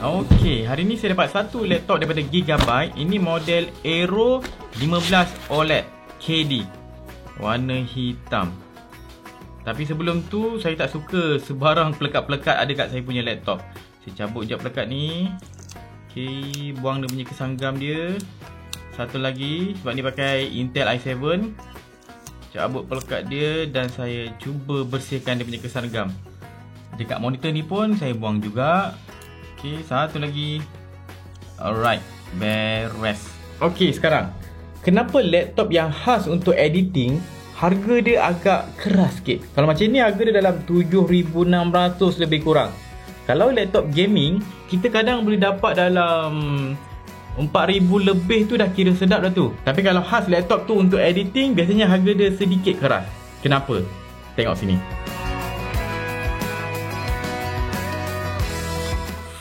Okey, hari ni saya dapat satu laptop daripada Gigabyte. Ini model Aero 15 OLED KD, warna hitam. Tapi sebelum tu saya tak suka sebarang pelekat-pelekat ada kat saya punya laptop. Saya cabut je pelekat ni. Okey, buang dia punya kesanggam dia. Satu lagi, sebab ni pakai Intel i7, cabut pelekat dia dan saya cuba bersihkan dia punya kesanggam. Dekat monitor ni pun saya buang juga. Okey, satu lagi. Alright, beres. Okey, sekarang kenapa laptop yang khas untuk editing harga dia agak keras sikit? Kalau macam ni harga dia dalam 7,600 lebih kurang. Kalau laptop gaming, kita kadang boleh dapat dalam 4,000 lebih tu dah kira sedap dah tu. Tapi kalau khas laptop tu untuk editing, biasanya harga dia sedikit keras. Kenapa? Tengok sini.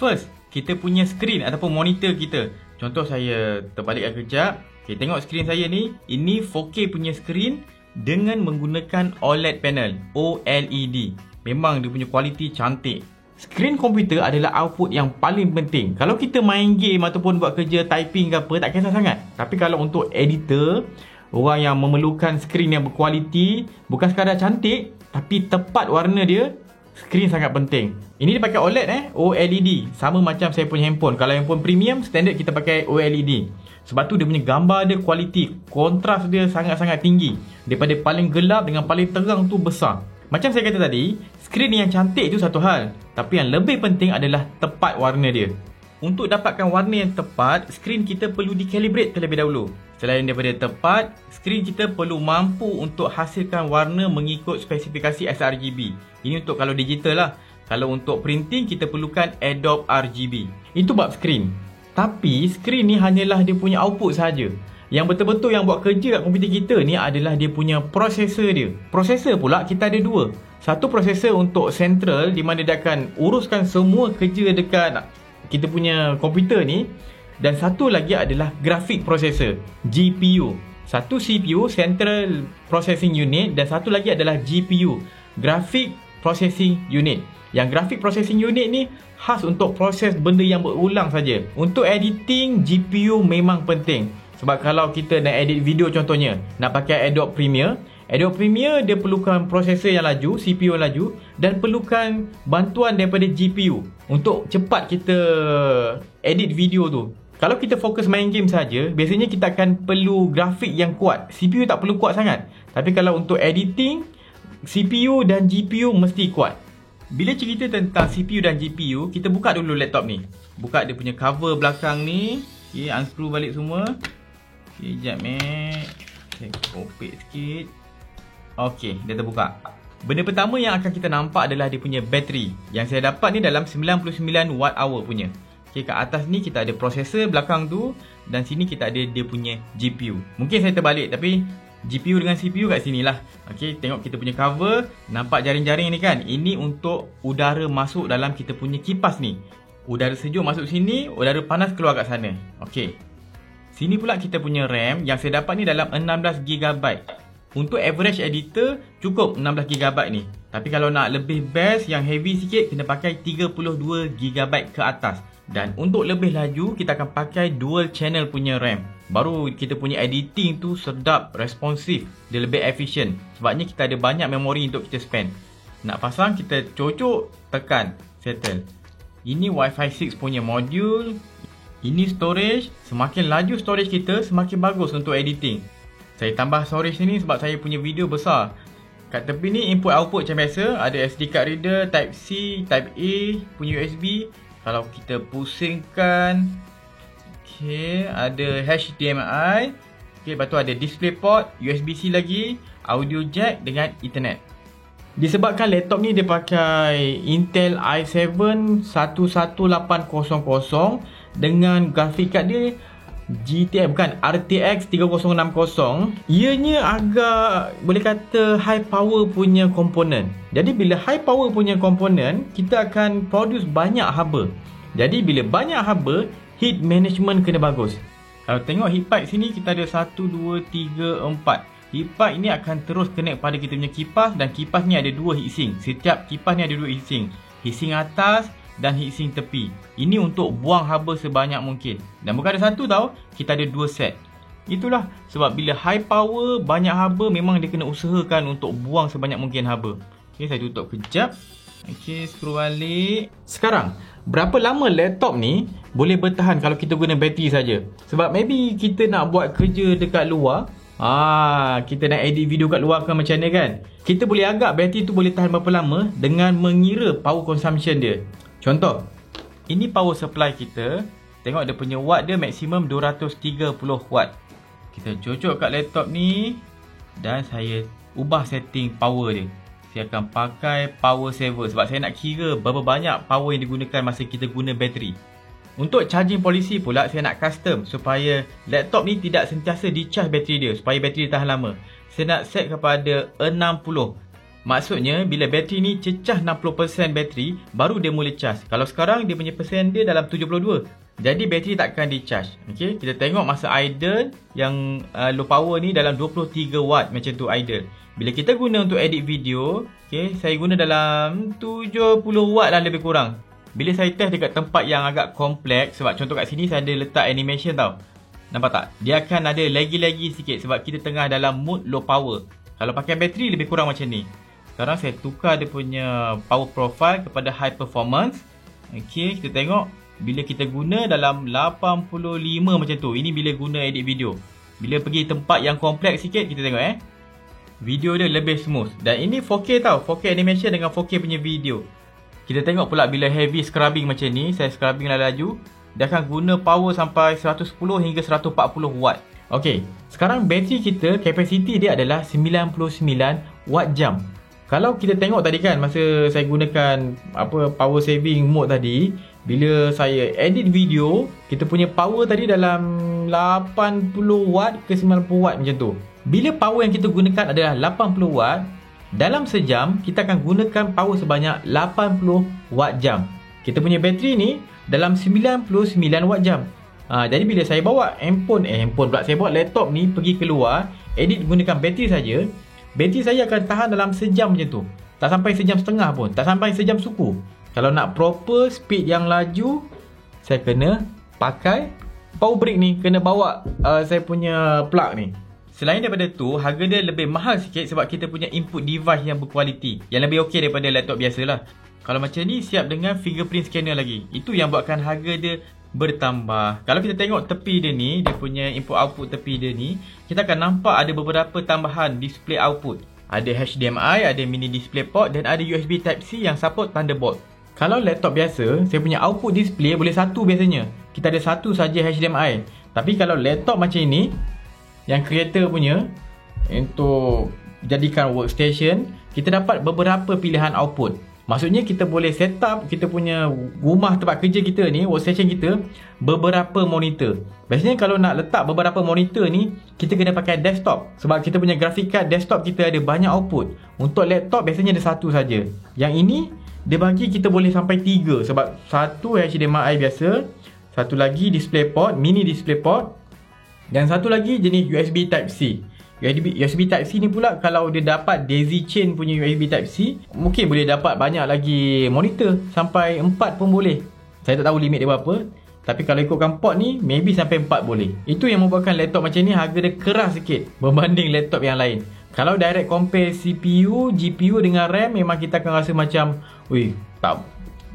First, kita punya screen ataupun monitor kita. Contoh saya terbalikkan kejap. Okay, tengok screen saya ni. Ini 4K punya screen dengan menggunakan OLED panel, OLED. Memang dia punya kualiti cantik. Screen komputer adalah output yang paling penting. Kalau kita main game ataupun buat kerja typing ke apa, tak kisah sangat. Tapi kalau untuk editor, orang yang memerlukan screen yang berkualiti, bukan sekadar cantik, tapi tepat warna dia, screen sangat penting. Ini dia pakai OLED OLED. Sama macam saya punya handphone. Kalau handphone premium, standard kita pakai OLED. Sebab tu dia punya gambar dia kualiti, kontras dia sangat-sangat tinggi. Daripada paling gelap dengan paling terang tu besar. Macam saya kata tadi, skrin yang cantik tu satu hal, tapi yang lebih penting adalah tepat warna dia. Untuk dapatkan warna yang tepat, skrin kita perlu di-calibrate terlebih dahulu. Selain daripada tepat, skrin kita perlu mampu untuk hasilkan warna mengikut spesifikasi sRGB. Ini untuk kalau digital lah. Kalau untuk printing, kita perlukan Adobe RGB. Itu bab skrin. Tapi skrin ni hanyalah dia punya output saja. Yang betul-betul yang buat kerja kat komputer kita ni adalah dia punya prosesor dia. Prosesor pula kita ada dua. Satu prosesor untuk central, di mana dia akan uruskan semua kerja dekat kita punya komputer ni. Dan satu lagi adalah graphic processor, GPU. Satu CPU, Central Processing Unit, dan satu lagi adalah GPU, Graphic Processing Unit. Yang Graphic Processing Unit ni khas untuk proses benda yang berulang saja. Untuk editing, GPU memang penting. Sebab kalau kita nak edit video contohnya, nak pakai Adobe Premiere, Adobe Premiere dia perlukan prosesor yang laju, CPU yang laju, dan perlukan bantuan daripada GPU untuk cepat kita edit video tu. Kalau kita fokus main game saja, biasanya kita akan perlu grafik yang kuat. CPU tak perlu kuat sangat. Tapi kalau untuk editing, CPU dan GPU mesti kuat. Bila cerita tentang CPU dan GPU, kita buka dulu laptop ni. Buka dia punya cover belakang ni. Okay, unscrew balik semua. Okay, sekejap saya kopek sikit. Okay, dia terbuka. Benda pertama yang akan kita nampak adalah dia punya bateri. Yang saya dapat ni dalam 99 watt hour punya. Okay, kat atas ni kita ada prosesor belakang tu, dan sini kita ada dia punya GPU. Mungkin saya terbalik, tapi GPU dengan CPU kat sini lah. Okay, tengok kita punya cover. Nampak jaring-jaring ni kan? Ini untuk udara masuk dalam kita punya kipas ni. Udara sejuk masuk sini, udara panas keluar kat sana. Okay, sini pula kita punya RAM. Yang saya dapat ni dalam 16GB. Untuk average editor, cukup 16GB ni. Tapi kalau nak lebih best, yang heavy sikit, kena pakai 32GB ke atas. Dan untuk lebih laju, kita akan pakai dual channel punya RAM. Baru kita punya editing tu sedap, responsif. Dia lebih efisien. Sebabnya kita ada banyak memori untuk kita spend. Nak pasang, kita cocok, tekan, settle. Ini Wi-Fi 6 punya modul. Ini storage. Semakin laju storage kita, semakin bagus untuk editing. Saya tambah storage ni sebab saya punya video besar. Kat tepi ni input output macam biasa. Ada SD card reader, Type C, Type A punya USB. Kalau kita pusingkan, okay, ada HDMI, okay, lepas tu ada DisplayPort, USB-C lagi, audio jack dengan Ethernet. Disebabkan laptop ni dia pakai Intel i7 11800 dengan grafik card dia RTX 3060. Ianya agak boleh kata high power punya komponen. Jadi bila high power punya komponen, kita akan produce banyak haba. Jadi bila banyak haba, heat management kena bagus. Kalau tengok heat pipe sini, kita ada 1, 2, 3, 4. Heat pipe ini akan terus connect pada kita punya kipas. Dan kipas ni ada 2 heatsink. Setiap kipas ni ada 2 heatsink. Heatsink atas dan heatsink tepi. Ini untuk buang haba sebanyak mungkin. Dan bukan ada satu tau, kita ada 2 set. Itulah sebab bila high power, banyak haba, memang dia kena usahakan untuk buang sebanyak mungkin haba. Okay, saya tutup kejap. Okay, screw balik. Sekarang, berapa lama laptop ni boleh bertahan kalau kita guna bateri saja? Sebab maybe kita nak buat kerja dekat luar, kita nak edit video kat luar ke macam mana kan? Kita boleh agak bateri tu boleh tahan berapa lama dengan mengira power consumption dia. Contoh, ini power supply kita. Tengok dia punya watt dia maksimum 230 watt. Kita cocok kat laptop ni dan saya ubah setting power dia. Saya akan pakai power saver sebab saya nak kira berapa banyak power yang digunakan masa kita guna bateri. Untuk charging policy pula saya nak custom supaya laptop ni tidak sentiasa di-charge bateri dia, supaya bateri dia tahan lama. Saya nak set kepada 60. Maksudnya bila bateri ni cecah 60% bateri baru dia mula charge. Kalau sekarang dia punya persen dia dalam 72. Jadi bateri takkan di-charge. Okey, kita tengok masa idle yang low power ni dalam 23 watt macam tu idle. Bila kita guna untuk edit video, okey, saya guna dalam 70 watt lah lebih kurang. Bila saya test dekat tempat yang agak kompleks, sebab contoh kat sini saya ada letak animation tau. Nampak tak? Dia akan ada laggy-laggy sikit sebab kita tengah dalam mood low power. Kalau pakai bateri lebih kurang macam ni. Sekarang saya tukar dia punya power profile kepada high performance. Okey, kita tengok bila kita guna dalam 85 macam tu. Ini bila guna edit video. Bila pergi tempat yang kompleks sikit, kita tengok video dia lebih smooth. Dan ini 4K tau, 4K animation dengan 4K punya video. Kita tengok pula bila heavy scrubbing macam ni, saya scrubbing laju, dia akan guna power sampai 110 hingga 140 watt. Okey, sekarang bateri kita, kapasiti dia adalah 99 watt jam. Kalau kita tengok tadi kan, masa saya gunakan power saving mode tadi, bila saya edit video, kita punya power tadi dalam 80 watt ke 90 watt macam tu. Bila power yang kita gunakan adalah 80 watt, dalam sejam kita akan gunakan power sebanyak 80 watt jam. Kita punya bateri ni dalam 99 watt jam. Jadi bila saya bawa handphone pula, saya bawa laptop ni pergi keluar, edit gunakan bateri saja, bateri saya akan tahan dalam sejam macam tu. Tak sampai sejam setengah pun, tak sampai sejam suku. Kalau nak proper speed yang laju, saya kena pakai power brick ni, kena bawa saya punya plug ni. Selain daripada tu, harga dia lebih mahal sikit sebab kita punya input device yang berkualiti, yang lebih okey daripada laptop biasalah. Kalau macam ni siap dengan fingerprint scanner lagi. Itu yang buatkan harga dia bertambah. Kalau kita tengok tepi dia ni, dia punya input output tepi dia ni, kita akan nampak ada beberapa tambahan display output. Ada HDMI, ada mini display port dan ada USB Type-C yang support Thunderbolt. Kalau laptop biasa, saya punya output display boleh satu biasanya. Kita ada satu saja HDMI. Tapi kalau laptop macam ini, yang creator punya, untuk jadikan workstation, kita dapat beberapa pilihan output. Maksudnya kita boleh set up kita punya rumah tempat kerja kita ni, workstation kita, beberapa monitor. Biasanya kalau nak letak beberapa monitor ni, kita kena pakai desktop. Sebab kita punya graphic card desktop kita ada banyak output. Untuk laptop biasanya ada satu saja. Yang ini, dia bagi kita boleh sampai 3. Sebab satu HDMI biasa, satu lagi display port, mini display port, dan satu lagi jenis USB Type-C. USB Type-C ni pula kalau dia dapat daisy chain punya USB Type-C, mungkin boleh dapat banyak lagi monitor, sampai 4 pun boleh. Saya tak tahu limit dia berapa, tapi kalau ikutkan port ni, maybe sampai 4 boleh. Itu yang membuatkan laptop macam ni harga dia keras sikit berbanding laptop yang lain. Kalau direct compare CPU, GPU dengan RAM, memang kita akan rasa macam, tak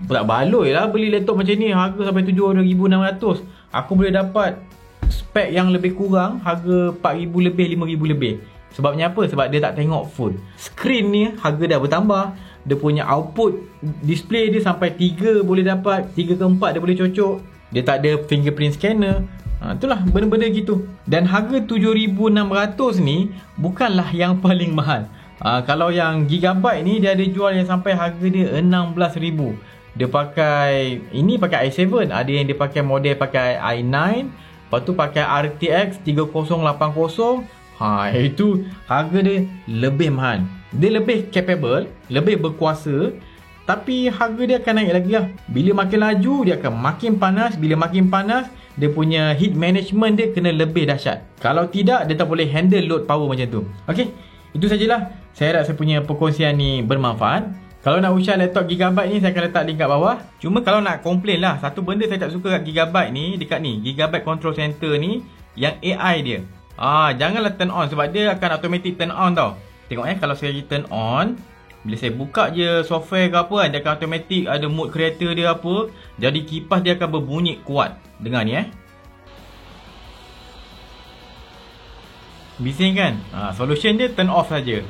baloi lah beli laptop macam ni, harga sampai 7,600. Aku boleh dapat spek yang lebih kurang, harga 4,000 lebih, 5,000 lebih. Sebabnya apa? Sebab dia tak tengok full. Screen ni harga dah bertambah. Dia punya output display dia sampai 3 boleh dapat, 3 ke 4 dia boleh cocok. Dia tak ada fingerprint scanner. Itulah benda-benda gitu. Dan harga 7,600 ni bukanlah yang paling mahal. Kalau yang gigabyte ni dia ada jual yang sampai harga dia 16,000. Dia pakai, ini pakai i7, ada yang dia pakai model pakai i9, lepas tu pakai RTX 3080. Itu harga dia lebih mahal. Dia lebih capable, lebih berkuasa, tapi harga dia akan naik lagi lah. Bila makin laju, dia akan makin panas. Bila makin panas, dia punya heat management dia kena lebih dahsyat. Kalau tidak, dia tak boleh handle load power macam tu. Okey, itu sajalah. Saya harap saya punya perkongsian ni bermanfaat. Kalau nak ushare laptop Gigabyte ni, saya akan letak link kat bawah. Cuma kalau nak komplain lah, satu benda saya tak suka kat Gigabyte ni, dekat ni, Gigabyte Control Center ni, yang AI dia. Janganlah turn on sebab dia akan automatic turn on tau. Tengok kalau saya turn on, bila saya buka je software ke apa kan, dia akan automatic ada mode creator dia apa. Jadi kipas dia akan berbunyi kuat. Dengar ni bising kan? Solution dia turn off saja.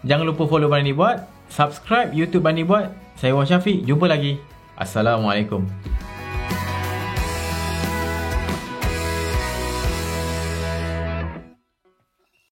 Jangan lupa follow Bani Buat, subscribe YouTube Bani Buat. Saya Wan Syafiq, jumpa lagi. Assalamualaikum.